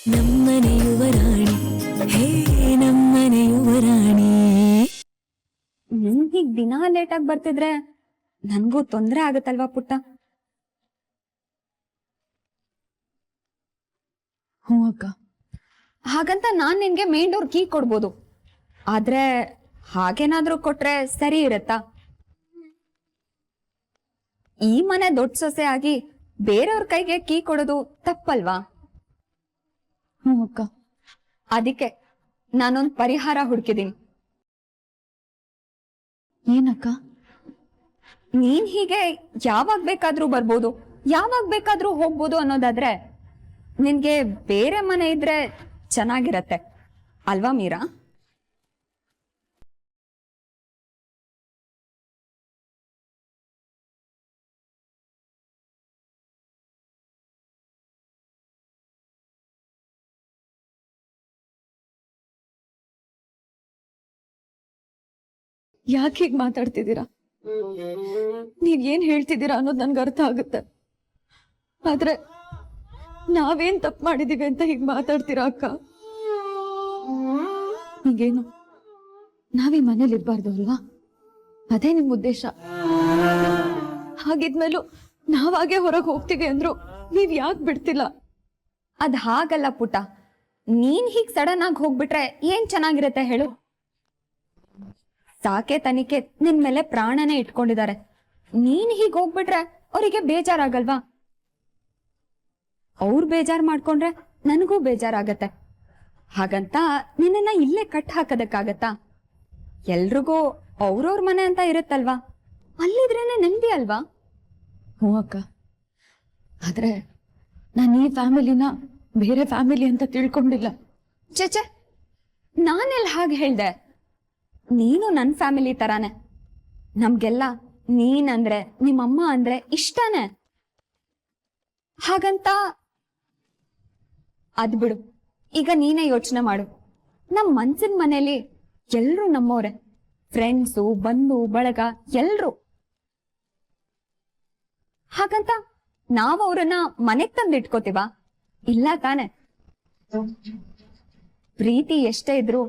ನಮ್ಮನೆ ಯುವರಾಣಿ ಹೇ ನಮ್ಮನೆ ಯುವರಾಣಿ. ನಿನ್ ಹೀಗ್ ದಿನಾ ಲೇಟ್ ಆಗಿ ಬರ್ತಿದ್ರೆ ನನ್ಗೂ ತೊಂದ್ರೆ ಆಗತ್ತಲ್ವಾ ಪುಟ್ಟ? ಹ್ಞೂ ಅಕ್ಕ. ಹಾಗಂತ ನಾನ್ ನಿನ್ಗೆ ಮೇನ್ ಡೋರ್ ಕೀ ಕೊಡ್ಬೋದು, ಆದ್ರೆ ಹಾಗೇನಾದ್ರೂ ಕೊಟ್ರೆ ಸರಿ ಇರತ್ತಾ? ಈ ಮನೆ ದೊಡ್ಡ ಸೊಸೆ ಆಗಿ ಬೇರೆಯವ್ರ ಕೈಗೆ ಕೀ ಕೊಡೋದು ತಪ್ಪಲ್ವಾ? ಹ್ಞೂ ಅಕ್ಕ. ಅದಕ್ಕೆ ನಾನೊಂದ್ ಪರಿಹಾರ ಹುಡುಕಿದೀನಿ. ಏನಕ್ಕ? ನೀನ್ ಹೀಗೆ ಯಾವಾಗ ಬೇಕಾದ್ರೂ ಬರ್ಬೋದು, ಯಾವಾಗ ಬೇಕಾದ್ರೂ ಹೋಗ್ಬೋದು ಅನ್ನೋದಾದ್ರೆ ನಿನ್ಗೆ ಬೇರೆ ಮನೆ ಇದ್ರೆ ಚೆನ್ನಾಗಿರತ್ತೆ ಅಲ್ವಾ ಮೀರಾ? ಯಾಕೆ ಹೀಗೆ ಮಾತಾಡ್ತಿದ್ದೀರಾ? ನೀವ್ ಏನ್ ಹೇಳ್ತಿದ್ದೀರಾ ಅನ್ನೋದು ನನ್ಗೆ ಅರ್ಥ ಆಗುತ್ತೆ, ಆದ್ರೆ ನಾವೇನ್ ತಪ್ಪು ಮಾಡಿದೀವಿ ಅಂತ ಹೀಗೆ ಮಾತಾಡ್ತೀರಾ ಅಕ್ಕ? ಹೀಗೇನು ನಾವೀ ಮನೇಲಿ ಇರ್ಬಾರ್ದು ಅಲ್ವಾ? ಅದೇ ನಿಮ್ ಉದ್ದೇಶ. ಹಾಗಿದ್ಮೇಲೂ ನಾವಾಗೆ ಹೊರಗೆ ಹೋಗ್ತೀವಿ ಅಂದ್ರು ನೀವ್ ಯಾಕೆ ಬಿಡ್ತಿಲ್ಲ? ಅದ್ ಹಾಗಲ್ಲ ಪುಟ, ನೀನ್ ಹೀಗ್ ಸಡನ್ ಆಗಿ ಹೋಗ್ಬಿಟ್ರೆ ಏನ್ ಚೆನ್ನಾಗಿರತ್ತೆ ಹೇಳು? ಸಾಕೆ ತನಿಕೆ ನಿನ್ ಮೇಲೆ ಪ್ರಾಣನೇ ಇಟ್ಕೊಂಡಿದ್ದಾರೆ, ನೀನ್ ಹೀಗ್ ಹೋಗ್ಬಿಟ್ರೆ ಅವರಿಗೆ ಬೇಜಾರಾಗಲ್ವಾ? ಅವ್ರು ಬೇಜಾರ್ ಮಾಡ್ಕೊಂಡ್ರೆ ನನಗೂ ಬೇಜಾರಾಗತ್ತೆ. ಹಾಗಂತ ನಿನ್ನನ್ನ ಇಲ್ಲೇ ಕಟ್ ಹಾಕೋದಕ್ಕಾಗತ್ತಾ? ಎಲ್ರಿಗೂ ಅವ್ರವ್ರ ಮನೆ ಅಂತ ಇರುತ್ತಲ್ವಾ, ಅಲ್ಲಿದ್ರೇನೆ ನೆಮ್ಮದಿ ಅಲ್ವಾ? ಹ್ಞೂ ಅಕ್ಕ, ಆದ್ರೆ ನಾನು ಈ ಫ್ಯಾಮಿಲಿನ ಬೇರೆ ಫ್ಯಾಮಿಲಿ ಅಂತ ತಿಳ್ಕೊಂಡಿಲ್ಲ. ಚೇಚೆ, ನಾನೆಲ್ಲ ಹಾಗೆ ಹೇಳ್ದೆ? ನೀನು ನನ್ ಫ್ಯಾಮಿಲಿ ತರಾನೆ. ನಮ್ಗೆಲ್ಲ ನೀನಂದ್ರೆ ನಿಮ್ಮಮ್ಮ ಅಂದ್ರೆ ಇಷ್ಟನೇ. ಹಾಗಂತ ಅದ್ ಬಿಡು, ಈಗ ನೀನೇ ಯೋಚನೆ ಮಾಡು. ನಮ್ ಮನ್ಸಿನ ಮನೇಲಿ ಎಲ್ರು ನಮ್ಮವ್ರೆ, ಫ್ರೆಂಡ್ಸು, ಬಂಧು ಬಳಗ ಎಲ್ರು. ಹಾಗಂತ ನಾವ್ ಅವ್ರನ್ನ ಮನೆಗ್ ತಂದು ಇಟ್ಕೋತೀವ? ಇಲ್ಲ ತಾನೆ. ಪ್ರೀತಿ ಎಷ್ಟೇ ಇದ್ರು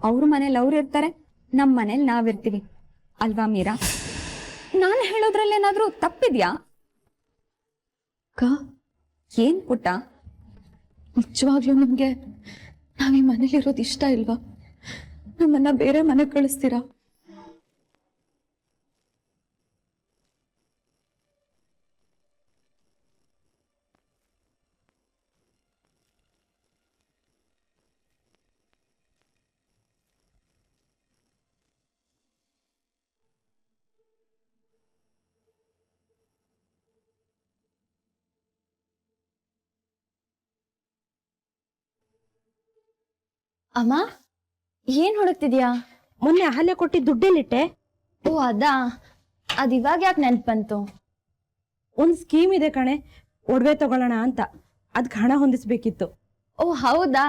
ಅವ್ರ ಮನೇಲಿ ಅವ್ರು ಇರ್ತಾರೆ, ನಮ್ ಮನೇಲಿ ನಾವಿರ್ತೀವಿ ಅಲ್ವಾ ಮೀರಾ? ನಾನು ಹೇಳೋದ್ರಲ್ಲೇನಾದ್ರೂ ತಪ್ಪಿದ್ಯಾ? ಅಕ್ಕ, ಏನ್ ಪುಟ್ಟ? ನಿಜವಾಗ್ಲೂ ನಿಮ್ಗೆ ನಾವ್ ಈ ಮನೇಲಿ ಇರೋದು ಇಷ್ಟ ಇಲ್ವಾ? ನಮ್ಮನ್ನ ಬೇರೆ ಮನೆಗೆ ಕಳಿಸ್ತೀರಾ? ಅಮ್ಮ, ಏನ್ ಹುಡುಕ್ತಿದ್ಯಾ? ಮೊನ್ನೆ ಅಹಲ್ಯ ಕೊಟ್ಟಿದ್ದ ದುಡ್ಡೆಲ್ಲಿಟ್ಟೆ? ಓ ಅದಾ, ಅದ್ ಇವಾಗ ಯಾಕೆ ನೆನ್ಪು ಬಂತು? ಒಂದ್ ಸ್ಕೀಮ್ ಇದೆ ಕಣೆ, ಒಡವೆ ತಗೊಳ್ಳೋಣ ಅಂತ, ಅದಕ್ಕೆ ಹಣ ಹೊಂದಿಸ್ಬೇಕಿತ್ತು. ಓ ಹೌದಾ,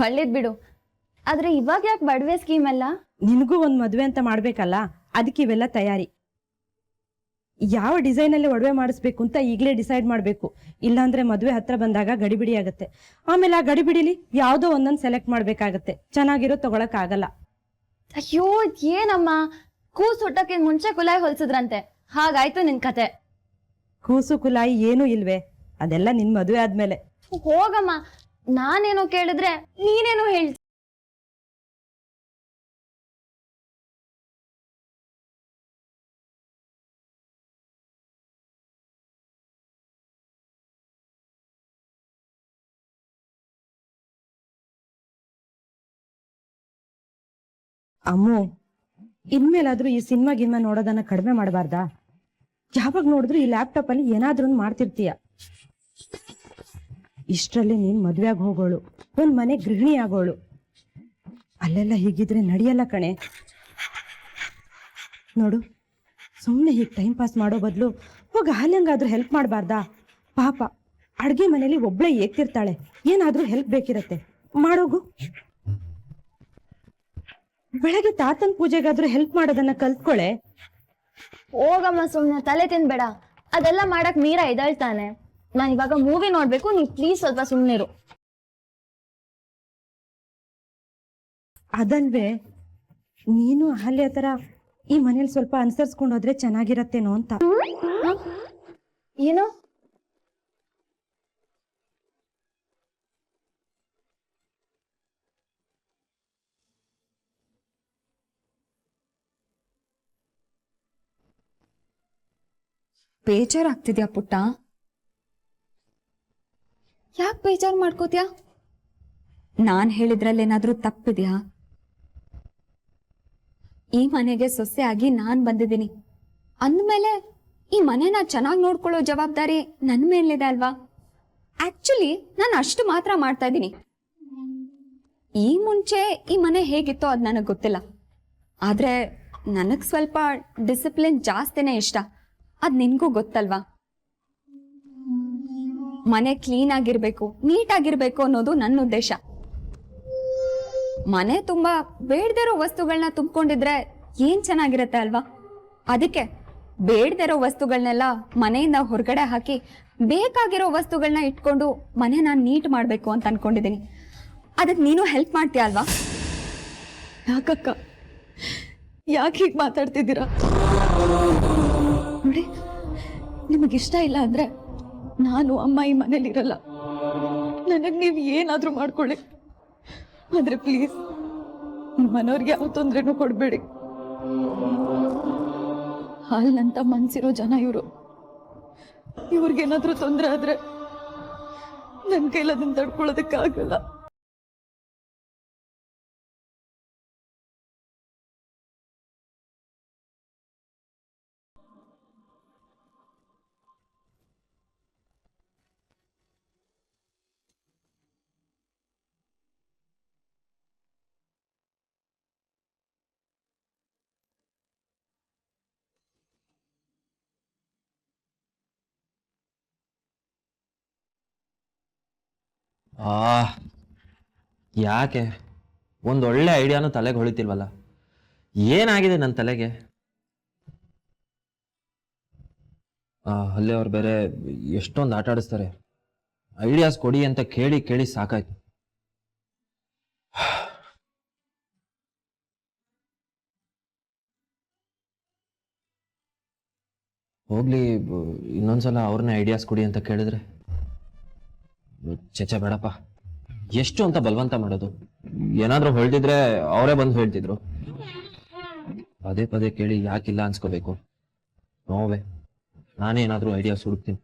ಒಳ್ಳೇದ್ ಬಿಡು. ಆದ್ರೆ ಇವಾಗ ಯಾಕೆ ಬಡವೆ ಸ್ಕೀಮ್ ಅಲ್ಲ? ನಿನಗೂ ಒಂದ್ ಮದ್ವೆ ಅಂತ ಮಾಡ್ಬೇಕಲ್ಲ, ಅದಕ್ಕೆ ಇವೆಲ್ಲ ತಯಾರಿ. ಯಾವ ಡಿಸೈನ್ ಅಲ್ಲಿ ಒಡವೆ ಮಾಡಿಸ್ಬೇಕು ಅಂತ ಈಗಲೇ ಡಿಸೈಡ್ ಮಾಡ್ಬೇಕು, ಇಲ್ಲಾಂದ್ರೆ ಮದ್ವೆ ಹತ್ರ ಬಂದಾಗ ಗಡಿಬಿಡಿ ಆಗತ್ತೆ. ಆಮೇಲೆ ಆ ಗಡಿಬಿಡಿಲಿ ಯಾವ್ದೋ ಒಂದೊಂದ್ ಸೆಲೆಕ್ಟ್ ಮಾಡ್ಬೇಕಾಗತ್ತೆ, ಚೆನ್ನಾಗಿರೋ ತಗೊಳಕ್ ಆಗಲ್ಲ. ಅಯ್ಯೋ ಏನಮ್ಮ, ಕೂಸ್ ಹುಟ್ಟಕ್ಕೆ ಮುಂಚೆ ಕುಲಾಯಿ ಹೊಲ್ಸಿದ್ರಂತೆ, ಹಾಗಾಯ್ತು ನಿನ್ ಕತೆ. ಕೂಸು ಕುಲಾಯಿ ಏನೂ ಇಲ್ವೇ, ಅದೆಲ್ಲ ನಿನ್ ಮದ್ವೆ ಆದ್ಮೇಲೆ. ಹೋಗಮ್ಮ, ನಾನೇನೋ ಕೇಳಿದ್ರೆ ನೀನೇನೋ ಹೇಳ್ತಿ. ಅಮ್ಮು, ಇನ್ಮೇಲಾದ್ರೂ ಈ ಸಿನಿಮಾ ಗಿನ್ಮಾ ನೋಡೋದನ್ನ ಕಡಿಮೆ ಮಾಡಬಾರ್ದಾ? ಯಾವಾಗ ನೋಡಿದ್ರು ಈ ಲ್ಯಾಪ್ಟಾಪ್ ಅಲ್ಲಿ ಏನಾದ್ರೂ ಮಾಡ್ತಿರ್ತೀಯ. ಇಷ್ಟರಲ್ಲೇ ನೀನ್ ಮದ್ವೆಯಾಗಿ ಹೋಗೋಳು, ಒಂದ್ ಮನೆ ಗೃಹಿಣಿ ಆಗೋಳು. ಅಲ್ಲೆಲ್ಲ ಹೀಗಿದ್ರೆ ನಡೆಯಲ್ಲ ಕಣೆ. ನೋಡು, ಸುಮ್ಮನೆ ಹೀಗೆ ಟೈಮ್ ಪಾಸ್ ಮಾಡೋ ಬದಲು ಹೋಗ ಹಾಲ್ಯಂಗಾದ್ರೂ ಹೆಲ್ಪ್ ಮಾಡಬಾರ್ದಾ? ಪಾಪ ಅಡ್ಗೆ ಮನೇಲಿ ಒಬ್ಳೆ ಏಗ್ತಿರ್ತಾಳೆ, ಏನಾದ್ರೂ ಹೆಲ್ಪ್ ಬೇಕಿರತ್ತೆ, ಮಾಡೋಗು. ಬೆಳಗ್ಗೆ ತಾತನ್ ಪೂಜೆಗಾದ್ರೂ ಹೆಲ್ಪ್ ಮಾಡೋದನ್ನ ಕಲ್ತ್ಕೊಳೆ. ಹೋಗಮ್ಮ, ಸುಮ್ನೆ ತಲೆ ತಿನ್ಬೇಡ. ಅದೆಲ್ಲ ಮಾಡಕ್ ಮೀರಾ ಇದ್ದಾಳ್ತಾನೆ. ನಾನು ಇವಾಗ ಮೂವಿ ನೋಡ್ಬೇಕು, ನೀವ್ ಪ್ಲೀಸ್ ಸ್ವಲ್ಪ ಸುಮ್ನಿರು. ಅದಲ್ವೇ, ನೀನು ಅಹಲ್ಯ ಥರ ಈ ಮನೇಲಿ ಸ್ವಲ್ಪ ಅನುಸರಿಸ್ಕೊಂಡು ಹೋದ್ರೆ ಚೆನ್ನಾಗಿರತ್ತೇನೋ ಅಂತ. ಏನೋ ಬೇಜಾರಾಗ್ತಿದ್ಯಾ ಪುಟ್ಟ? ಯಾಕೆ ಬೇಜಾರು ಮಾಡ್ಕೋತ್ಯಾ? ನಾನ್ ಹೇಳಿದ್ರಲ್ಲೇನಾದ್ರೂ ತಪ್ಪಿದ್ಯಾ? ಈ ಮನೆಗೆ ಸೊಸೆ ಆಗಿ ನಾನ್ ಬಂದಿದ್ದೀನಿ ಅಂದ್ಮೇಲೆ ಈ ಮನೆನ ಚೆನ್ನಾಗಿ ನೋಡ್ಕೊಳ್ಳೋ ಜವಾಬ್ದಾರಿ ನನ್ನ ಮೇಲಿದೆ ಅಲ್ವಾ? ಆಕ್ಚುಲಿ ನಾನು ಅಷ್ಟು ಮಾತ್ರ ಮಾಡ್ತಾ ಇದ್ದೀನಿ. ಈ ಮುಂಚೆ ಈ ಮನೆ ಹೇಗಿತ್ತೋ ಅದು ನನಗೆ ಗೊತ್ತಿಲ್ಲ, ಆದ್ರೆ ನನಗ್ ಸ್ವಲ್ಪ ಡಿಸಿಪ್ಲಿನ್ ಜಾಸ್ತಿನೇ ಇಷ್ಟ. ಅದ್ ನಿನ್ಗೂ ಗೊತ್ತಲ್ವಾ? ಮನೆ ಕ್ಲೀನ್ ಆಗಿರ್ಬೇಕು, ನೀಟ್ ಆಗಿರ್ಬೇಕು ಅನ್ನೋದು ನನ್ನ ಉದ್ದೇಶ. ಮನೆ ತುಂಬಾ ಬೇಡದಿರೋ ವಸ್ತುಗಳನ್ನ ತುಂಬಿಕೊಂಡಿದ್ರೆ ಏನ್ ಚೆನ್ನಾಗಿರತ್ತೆ ಅಲ್ವಾ? ಅದಕ್ಕೆ ಬೇಡದಿರೋ ವಸ್ತುಗಳನ್ನೆಲ್ಲ ಮನೆಯಿಂದ ಹೊರಗಡೆ ಹಾಕಿ ಬೇಕಾಗಿರೋ ವಸ್ತುಗಳನ್ನ ಇಟ್ಕೊಂಡು ಮನೆನ ನೀಟ್ ಮಾಡ್ಬೇಕು ಅಂತ ಅನ್ಕೊಂಡಿದ್ದೀನಿ. ಅದಕ್ಕೆ ನೀನು ಹೆಲ್ಪ್ ಮಾಡ್ತೀಯ ಅಲ್ವಾ? ಯಾಕಕ್ಕ, ಯಾಕೆ ಹೀಗೆ ಮಾತಾಡ್ತಿದ್ದೀರಾ? ನೋಡಿ, ನಿಮಗಿಷ್ಟ ಇಲ್ಲ ಅಂದ್ರೆ ನಾನು ಅಮ್ಮ ಈ ಮನೇಲಿ ಇರಲ್ಲ. ನನಗೆ ನೀವು ಏನಾದರೂ ಮಾಡ್ಕೊಳ್ಳಿ, ಆದ್ರೆ ಪ್ಲೀಸ್ ನಿಮ್ಮ ಮನೆಯವ್ರಿಗೆ ಯಾವ ತೊಂದರೆನೂ ಕೊಡಬೇಡಿ. ಹಾಲ್ನಂತ ಮನ್ಸಿರೋ ಜನ ಇವರು. ಇವ್ರಿಗೇನಾದ್ರೂ ತೊಂದರೆ ಆದ್ರೆ ನನ್ನ ಕೈಲಿ ಅದನ್ನ ತಡ್ಕೊಳ್ಳೋದಕ್ಕಾಗಲ್ಲ. ಯಾಕೆ ಒಂದೊಳ್ಳೆ ಐಡಿಯಾನು ತಲೆಗೆ ಹೊಳಿತಿಲ್ವಲ್ಲ? ಏನಾಗಿದೆ ನನ್ನ ತಲೆಗೆ? ಅಲ್ಲೇ ಅವ್ರು ಬೇರೆ ಎಷ್ಟೊಂದು ಆಟ ಆಡಿಸ್ತಾರೆ. ಐಡಿಯಾಸ್ ಕೊಡಿ ಅಂತ ಕೇಳಿ ಕೇಳಿ ಸಾಕಾಯ್ತು. ಹೋಗ್ಲಿ, ಇನ್ನೊಂದ್ಸಲ ಅವ್ರನ್ನೇ ಐಡಿಯಾಸ್ ಕೊಡಿ ಅಂತ ಕೇಳಿದ್ರೆ ಚೇಚೆ ಬೇಡಪ್ಪ, ಎಷ್ಟು ಅಂತ ಬಲವಂತ ಮಾಡೋದು? ಏನಾದ್ರೂ ಹೊಳ್ದಿದ್ರೆ ಅವರೇ ಬಂದು ಹೇಳ್ತಿದ್ರು. ಪದೇ ಪದೇ ಕೇಳಿ ಯಾಕಿಲ್ಲ ಅನ್ಸ್ಕೋಬೇಕು? ನೋವೇ, ನಾನೇ ಏನಾದ್ರೂ ಐಡಿಯಾಸ್ ಹುಡುಕ್ತೀನಿ.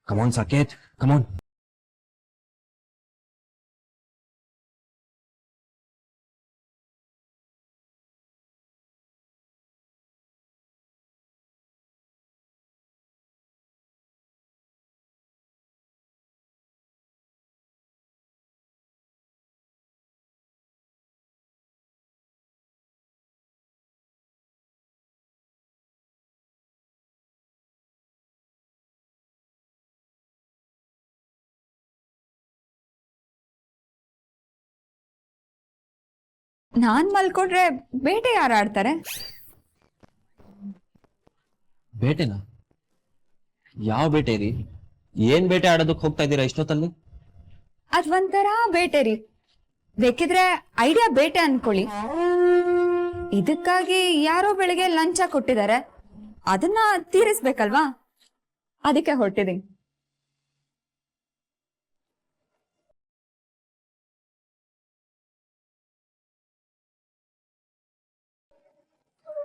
ಕಮಾನ್ ಸಾಕೇತ್, ಕಮಾನ್. ನಾನ್ ಮಲ್ಕೊಂಡ್ರೆ ಬೇಟೆ ಯಾರು ಆಡ್ತಾರೆ? ಬೇಟೆನಾ? ಯಾವ ಬೇಟೆ ರೀ? ಏನ್ ಬೇಟೆ ಆಡೋದಕ್ಕೆ ಹೋಗ್ತಾ ಇದ್ದೀರಾ ಇಷ್ಟೊತ್ತಲ್ಲಿ? ಅದ್ ಒಂಥರ ಬೇಟೆ ರೀ, ಬೇಕಿದ್ರೆ ಐಡಿಯಾ ಬೇಟೆ ಅನ್ಕೊಳ್ಳಿ. ಇದಕ್ಕಾಗಿ ಯಾರೋ ಬೆಳಿಗ್ಗೆ ಲಂಚ ಕೊಟ್ಟಿದ್ದಾರೆ, ಅದನ್ನ ತೀರಿಸ್ಬೇಕಲ್ವಾ? ಅದಕ್ಕೆ ಹೊರಟಿದ್ದೀನಿ.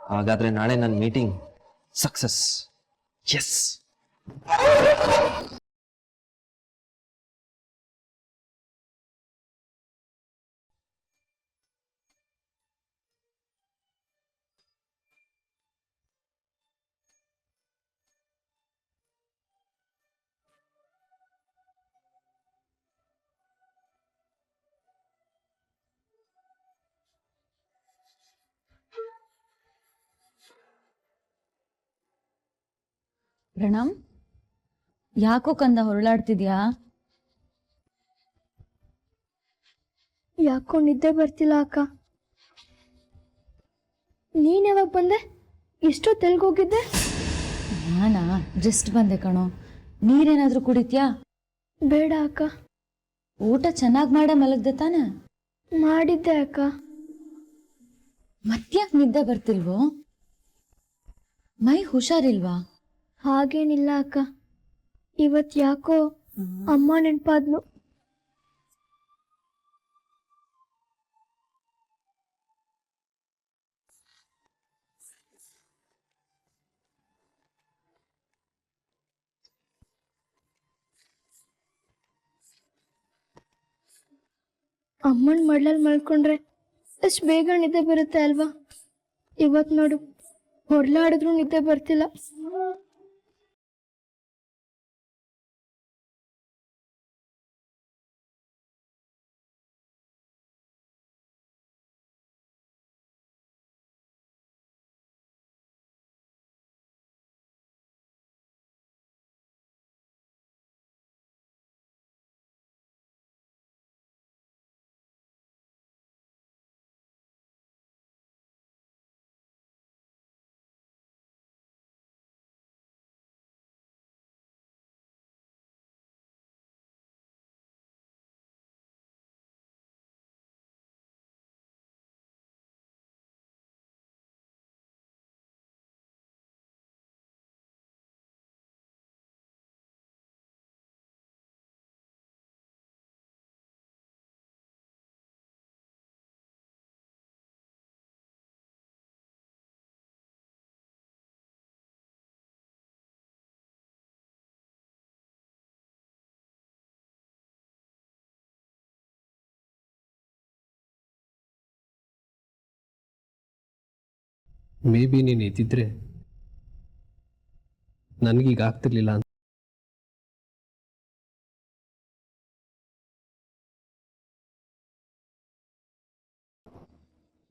ಹಾಗಾದ್ರೆ ನಾಳೆ ನನ್ನ ಮೀಟಿಂಗ್ ಸಕ್ಸಸ್. ಎಸ್. ಪ್ರಣಮ್, ಯಾಕೋ ಕಂದ ಹೊರಳಾಡ್ತಿದ್ಯಾ? ಯಾಕೋ ನಿದ್ದೆ ಬರ್ತಿಲ್ಲ ಅಕ್ಕ. ನೀನ್ ಯಾವಾಗ ಬಂದೆ? ಎಷ್ಟೊತ್ತೆಲ್ಗೋಗಿದ್ದೆ? ನಾನಾ ಜಸ್ಟ್ ಬಂದೆ ಕಣೋ. ನೀರೇನಾದ್ರೂ ಕುಡಿತ್ಯಾ? ಬೇಡ ಅಕ್ಕ. ಊಟ ಚೆನ್ನಾಗಿ ಮಾಡ ಮಲಗ್ದೆ ತಾನೆ? ಮಾಡಿದ್ದೆ ಅಕ್ಕ. ಮತ್ತ್ಯಾಕ್ ನಿದ್ದೆ ಬರ್ತಿಲ್ವೋ? ಮೈ ಹುಷಾರಿಲ್ವಾ? ಹಾಗೇನಿಲ್ಲ ಅಕ್ಕ, ಇವತ್ ಯಾಕೋ ಅಮ್ಮ ನೆನ್ಪಾದ್ಲು. ಅಮ್ಮನ್ ಮಡ್ಲಲ್ಲಿ ಮಲ್ಕೊಂಡ್ರೆ ಎಷ್ಟು ಬೇಗ ನಿದ್ದೆ ಬರುತ್ತೆ ಅಲ್ವಾ? ಇವತ್ ನೋಡು, ಹೊರ್ಲಾಡಿದ್ರು ನಿದ್ದೆ ಬರ್ತಿಲ್ಲ. ಮೇ ಬಿ ನೀನು ಇದ್ದಿದ್ರೆ ನನಗೀಗ ಆಗ್ತಿರ್ಲಿಲ್ಲ ಅಂತ.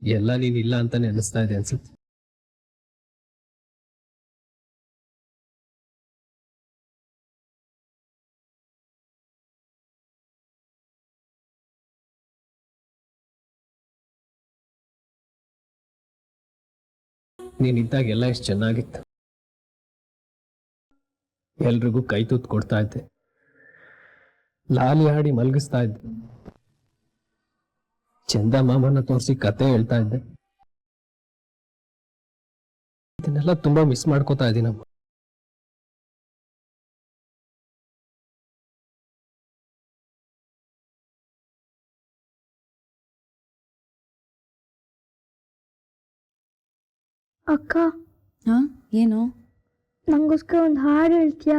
ಎಲ್ಲ ನೀನಿಲ್ಲ ಅಂತಾನೆ ಅನಿಸ್ತಾ ಇದೆ ಅನ್ಸುತ್ತೆ. ನೀನಿದ್ದಾಗ ಎಲ್ಲ ಎಷ್ಟು ಚೆನ್ನಾಗಿತ್ತು. ಎಲ್ರಿಗೂ ಕೈ ತೂತ್ ಕೊಡ್ತಾ ಇದ್ದೆ, ಲಾಲಿ ಹಾಡಿ ಮಲಗಿಸ್ತಾ ಇದ್ದೆ, ಚಂದ ಮಾಮನ ತೋರಿಸಿ ಕತೆ ಹೇಳ್ತಾ ಇದ್ದೆ. ಇದನ್ನೆಲ್ಲ ತುಂಬಾ ಮಿಸ್ ಮಾಡ್ಕೋತಾ ಇದ್ದೀನಮ್ಮ. ಅಕ್ಕ, ಏನು? ನಂಗೋಸ್ಕರ ಒಂದು ಹಾಡು ಹೇಳ್ತೀಯಾ?